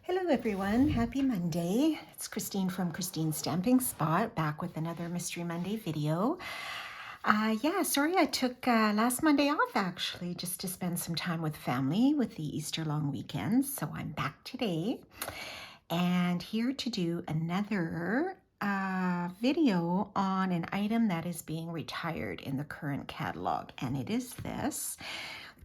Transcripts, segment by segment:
Hello everyone, happy Monday. It's Christine from Christine's Stamping Spot, back with another Mystery Monday video. Sorry I took last Monday off actually, just to spend some time with family with the Easter long weekend. So I'm back today and here to do another video on an item that is being retired in the current catalog, and it is this.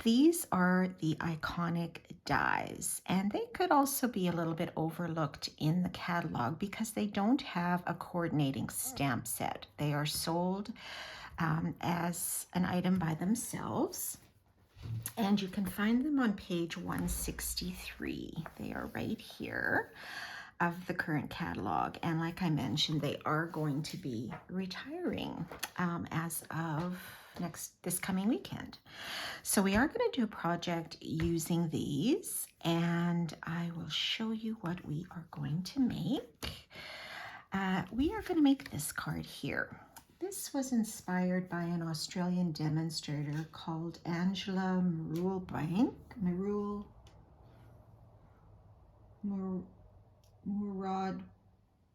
These are the iconic dies, and they could also be a little bit overlooked in the catalog because they don't have a coordinating stamp set. They are sold as an item by themselves, and you can find them on page 163. They are right here of the current catalog, and like I mentioned, they are going to be retiring as of this coming weekend. So we are going to do a project using these, and I will show you what we are going to make. We are going to make this card here. This was inspired by an Australian demonstrator called Angela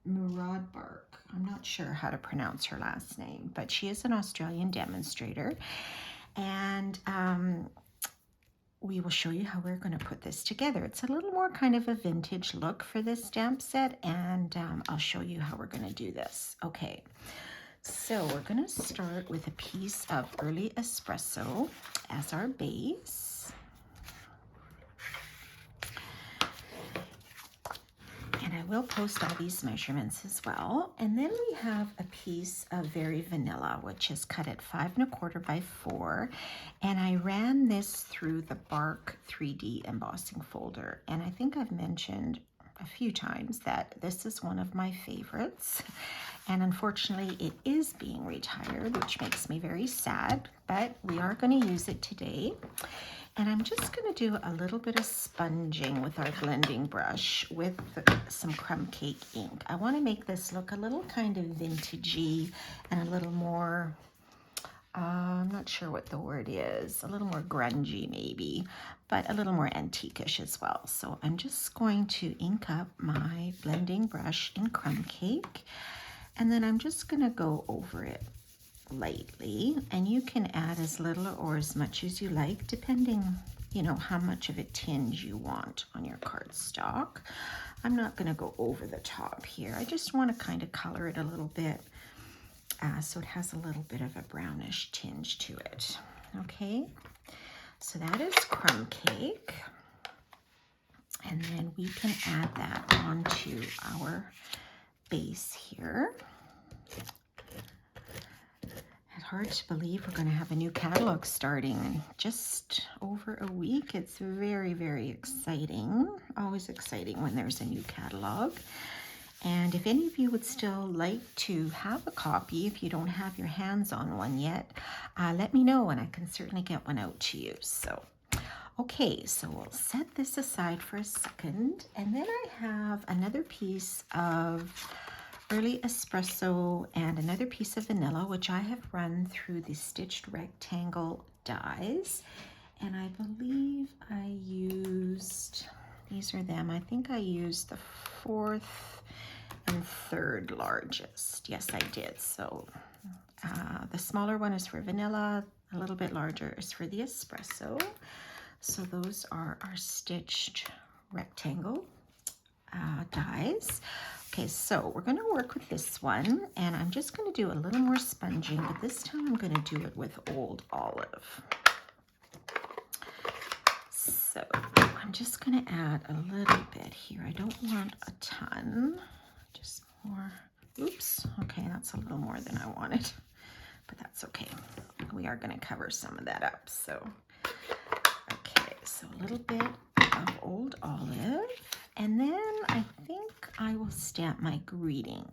Muradbark. I'm not sure how to pronounce her last name, but she is an Australian demonstrator, and we will show you how we're going to put this together. It's a little more kind of a vintage look for this stamp set, and I'll show you how we're going to do this. Okay, so we're going to start with a piece of Early Espresso as our base. And I will post all these measurements as well. And then we have a piece of Very Vanilla, which is cut at 5 1/4 by 4. And I ran this through the Bark 3D embossing folder. And I think I've mentioned a few times that this is one of my favorites. And unfortunately, it is being retired, which makes me very sad, but we are going to use it today. And I'm just going to do a little bit of sponging with our blending brush with some crumb cake ink. I want to make this look a little kind of vintagey and a little more, I'm not sure what the word is, a little more grungy maybe, but a little more antique-ish as well. So I'm just going to ink up my blending brush in crumb cake, and then I'm just going to go over it lightly, and you can add as little or as much as you like, depending, how much of a tinge you want on your cardstock. I'm not going to go over the top here. I just want to kind of color it a little bit so it has a little bit of a brownish tinge to it. Okay, so that is crumb cake, and then we can add that onto our base here. Hard to believe we're going to have a new catalog starting in just over a week. It's very, very exciting. Always exciting when there's a new catalog. And if any of you would still like to have a copy, if you don't have your hands on one yet, let me know and I can certainly get one out to you. So, okay, so we'll set this aside for a second. And then I have another piece of Early Espresso and another piece of vanilla, which I have run through the stitched rectangle dies. And I believe I used, these are them, I think I used the 4th and 3rd largest. Yes, I did. So the smaller one is for vanilla, a little bit larger is for the espresso. So those are our stitched rectangle dies. Okay, so we're going to work with this one, and I'm just going to do a little more sponging, but this time I'm going to do it with Old Olive. So I'm just going to add a little bit here. I don't want a ton, just more. Oops, okay, that's a little more than I wanted, but that's okay. We are going to cover some of that up. So, okay, so a little bit of Old Olive, and then I think I will stamp my greeting.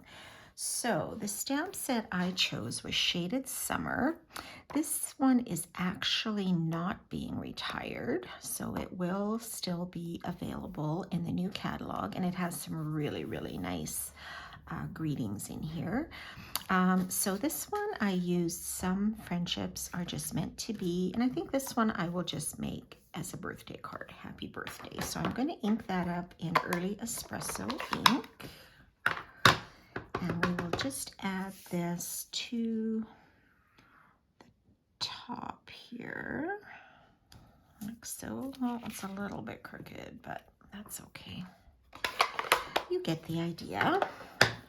So the stamp set I chose was Shaded Summer. This one is actually not being retired, so it will still be available in the new catalog, and it has some really, really nice greetings in here. So this one I used some friendships are just meant to be, and I think this one I will just make as a birthday card. Happy birthday. So I'm going to ink that up in Early Espresso ink. And we will just add this to the top here. Like so. Well, it's a little bit crooked, but that's okay. You get the idea.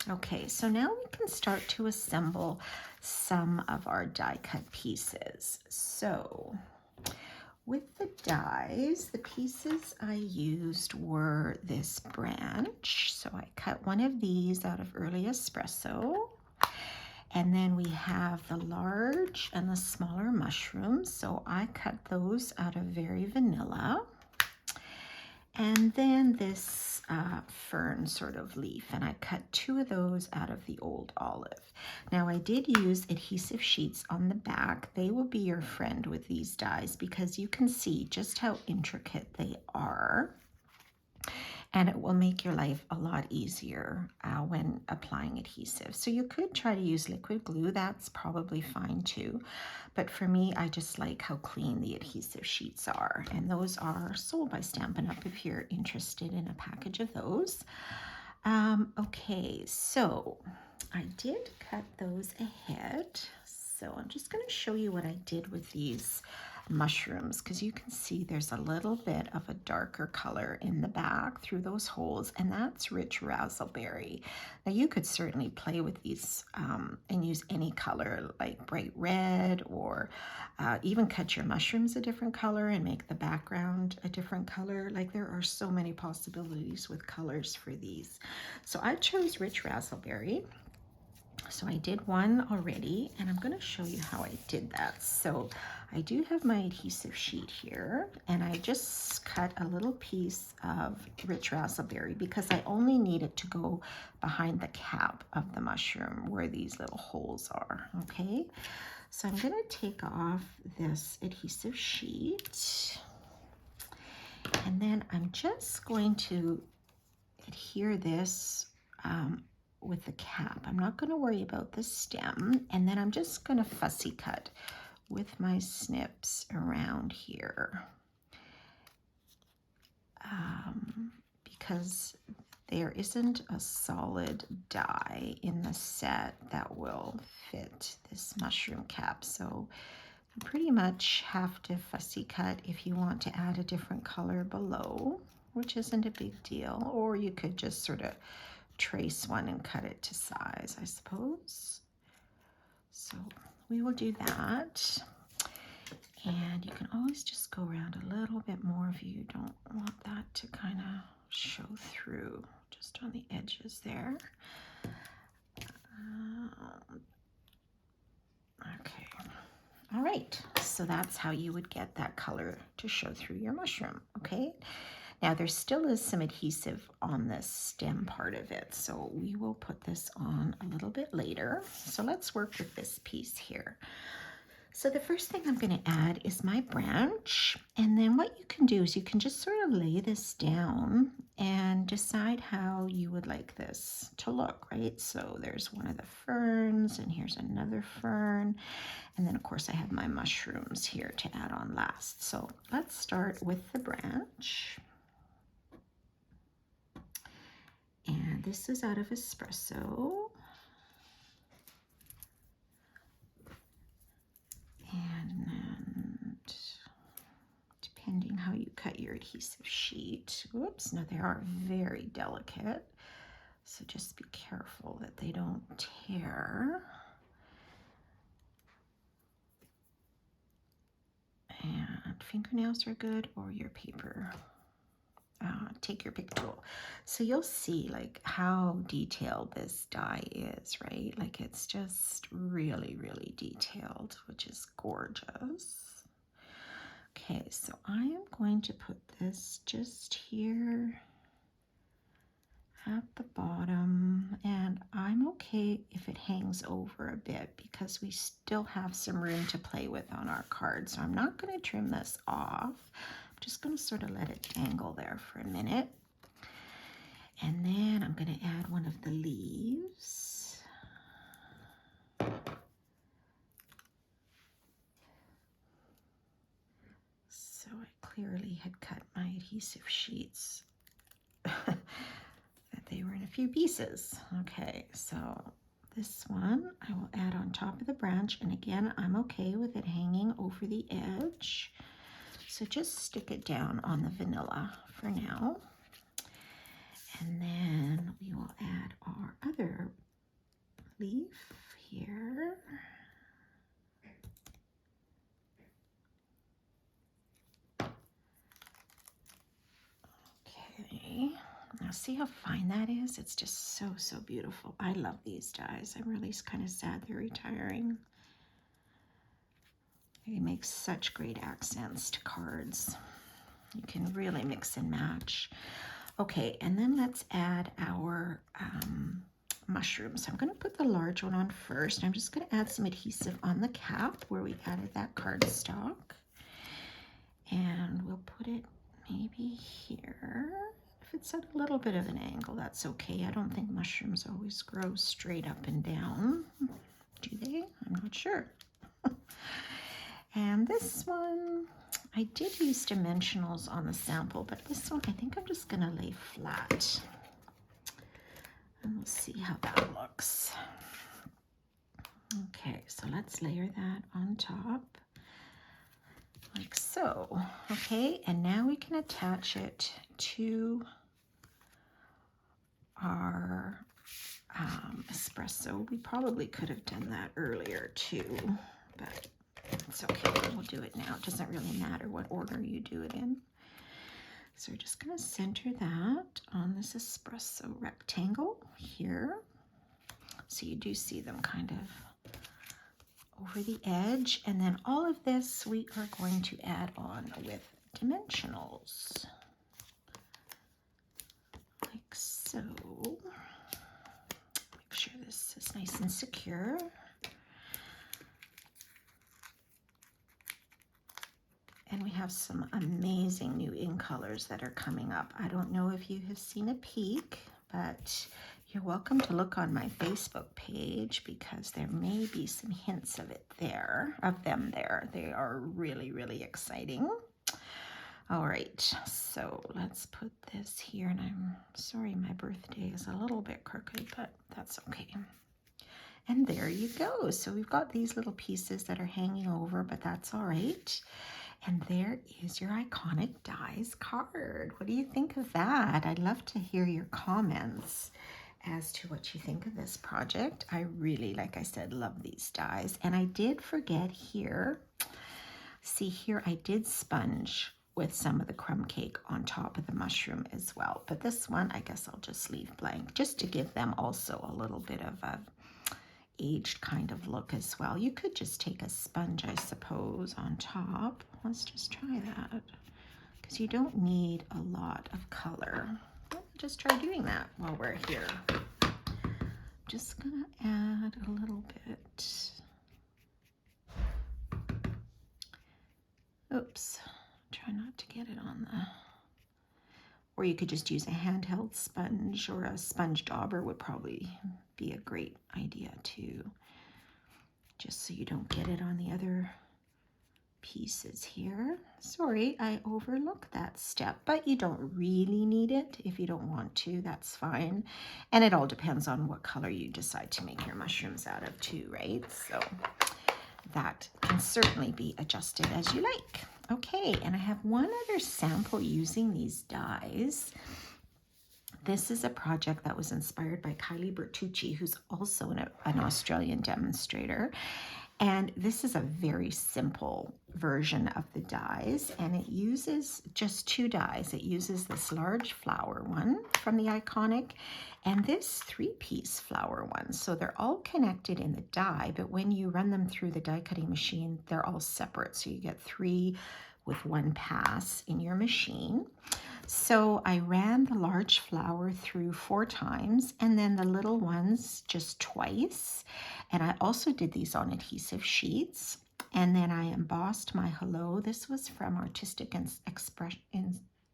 Okay, so now we can start to assemble some of our die cut pieces. So with the dies, the pieces I used were this branch. So I cut one of these out of Early Espresso. And then we have the large and the smaller mushrooms. So I cut those out of Very Vanilla. And then this fern sort of leaf, and I cut 2 of those out of the Old Olive. Now I did use adhesive sheets on the back. They will be your friend with these dies because you can see just how intricate they are. And it will make your life a lot easier when applying adhesive. So you could try to use liquid glue. That's probably fine too. But for me, I just like how clean the adhesive sheets are. And those are sold by Stampin' Up! If you're interested in a package of those. Okay, so I did cut those ahead. So I'm just going to show you what I did with these mushrooms, because you can see there's a little bit of a darker color in the back through those holes, and that's rich razzleberry. Now you could certainly play with these and use any color like bright red, or even cut your mushrooms a different color and make the background a different color. Like there are so many possibilities with colors for these. So I chose rich razzleberry. So I did one already, and I'm going to show you how I did that. So I do have my adhesive sheet here, and I just cut a little piece of rich razzleberry because I only need it to go behind the cap of the mushroom where these little holes are, okay? So I'm going to take off this adhesive sheet, and then I'm just going to adhere this with the cap. I'm not going to worry about the stem, and then I'm just going to fussy cut with my snips around here because there isn't a solid die in the set that will fit this mushroom cap. So you pretty much have to fussy cut if you want to add a different color below, which isn't a big deal, or you could just sort of trace one and cut it to size, I suppose. So we will do that. And you can always just go around a little bit more if you don't want that to kind of show through, just on the edges there. Okay. All right. So that's how you would get that color to show through your mushroom. Okay. Now there still is some adhesive on the stem part of it, so we will put this on a little bit later. So let's work with this piece here. So the first thing I'm going to add is my branch, and then what you can do is you can just sort of lay this down and decide how you would like this to look, right? So there's one of the ferns, and here's another fern, and then of course I have my mushrooms here to add on last. So let's start with the branch. And this is out of espresso. And then, depending how you cut your adhesive sheet, whoops, no, they are very delicate. So just be careful that they don't tear. And fingernails are good, or your paper. Take your pick tool. So you'll see like how detailed this die is, right? Like it's just really, really detailed, which is gorgeous. Okay, so I am going to put this just here at the bottom, and I'm okay if it hangs over a bit because we still have some room to play with on our card. So I'm not going to trim this off. I'm just going to sort of let it dangle there for a minute. And then I'm going to add one of the leaves. So I clearly had cut my adhesive sheets that they were in a few pieces. Okay, so this one I will add on top of the branch, and again, I'm okay with it hanging over the edge. So just stick it down on the vanilla for now. And then we will add our other leaf here. Okay, now see how fine that is? It's just so, so beautiful. I love these dies. I'm really kind of sad they're retiring. They make such great accents to cards. You can really mix and match. Okay, and then let's add our mushrooms. I'm going to put the large one on first. I'm just going to add some adhesive on the cap where we added that cardstock. And we'll put it maybe here. If it's at a little bit of an angle, that's okay. I don't think mushrooms always grow straight up and down. Do they? I'm not sure. And this one, I did use dimensionals on the sample, but this one I think I'm just going to lay flat. And we'll see how that looks. Okay, so let's layer that on top. Like so. Okay, and now we can attach it to our espresso. We probably could have done that earlier too, but it's okay. We'll do it now. It doesn't really matter what order you do it in. So we're just going to center that on this espresso rectangle here. So you do see them kind of over the edge, and then all of this we are going to add on with dimensionals, like so. Make sure this is nice and secure. And we have some amazing new ink colors that are coming up. I don't know if you have seen a peek, but you're welcome to look on my Facebook page because there may be some hints of it there, of them there. They are really, really exciting. All right, so let's put this here, and I'm sorry my birthday is a little bit crooked, but that's okay. And there you go. So we've got these little pieces that are hanging over, but that's all right. And there is your Iconic Dies card. What do you think of that? I'd love to hear your comments as to what you think of this project. I really, like I said, love these dies. And I did forget here, see here, I did sponge with some of the crumb cake on top of the mushroom as well. But this one, I guess I'll just leave blank, just to give them also a little bit of a aged kind of look as well. You could just take a sponge, I suppose, on top. Let's just try that, because you don't need a lot of color. Just try doing that while we're here. Just gonna add a little bit. Oops, try not to get it on the, or you could just use a handheld sponge, or a sponge dauber would probably be a great idea too, just so you don't get it on the other pieces here. Sorry, I overlooked that step, but you don't really need it. If you don't want to, that's fine. And it all depends on what color you decide to make your mushrooms out of too, right? So that can certainly be adjusted as you like. Okay, and I have one other sample using these dies. This is a project that was inspired by Kylie Bertucci, who's also an Australian demonstrator. And this is a very simple version of the dies, and it uses just two dies. It uses this large flower one from the Iconic and this three-piece flower one. So they're all connected in the die, but when you run them through the die cutting machine, they're all separate. So you get three with one pass in your machine. So I ran the large flower through 4 times, and then the little ones just twice. And I also did these on adhesive sheets. And then I embossed my hello. This was from Artistic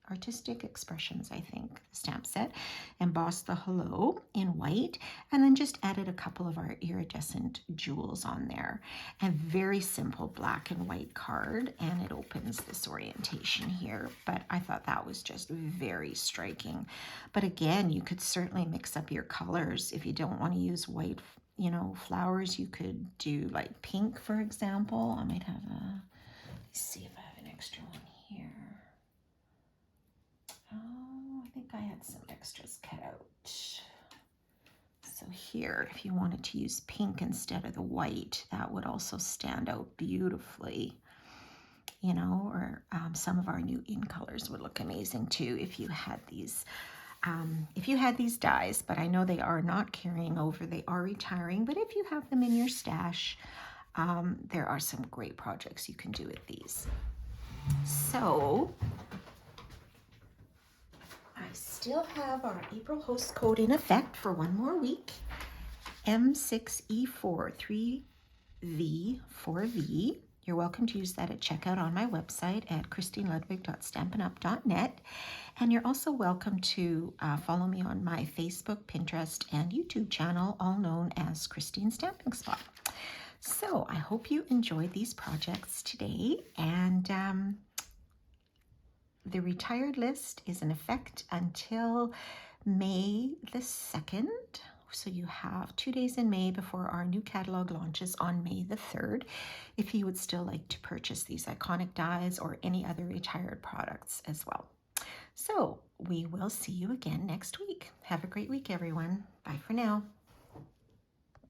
Artistic Expressions, I think, stamp set, embossed the hello in white, and then just added a couple of our iridescent jewels on there. And very simple black and white card, and it opens this orientation here, but I thought that was just very striking. But again, you could certainly mix up your colors. If you don't want to use white, you know, flowers, you could do like pink, for example. I might have a, let's see if I have an extra one here. Oh, I think I had some extras cut out. So here, if you wanted to use pink instead of the white, that would also stand out beautifully, you know, or some of our new in colors would look amazing too if you had these. If you had these dies, but I know they are not carrying over, they are retiring, but if you have them in your stash, there are some great projects you can do with these. So I still have our April host code in effect for one more week, M6E4 3V4V. You're welcome to use that at checkout on my website at christineludwig.stampinup.net. And you're also welcome to follow me on my Facebook, Pinterest, and YouTube channel, all known as Christine Stamping Spot. So I hope you enjoyed these projects today. And the retired list is in effect until May the 2nd. So you have 2 days in May before our new catalog launches on May the 3rd. If you would still like to purchase these iconic dies or any other retired products as well. So we will see you again next week. Have a great week, everyone. Bye for now.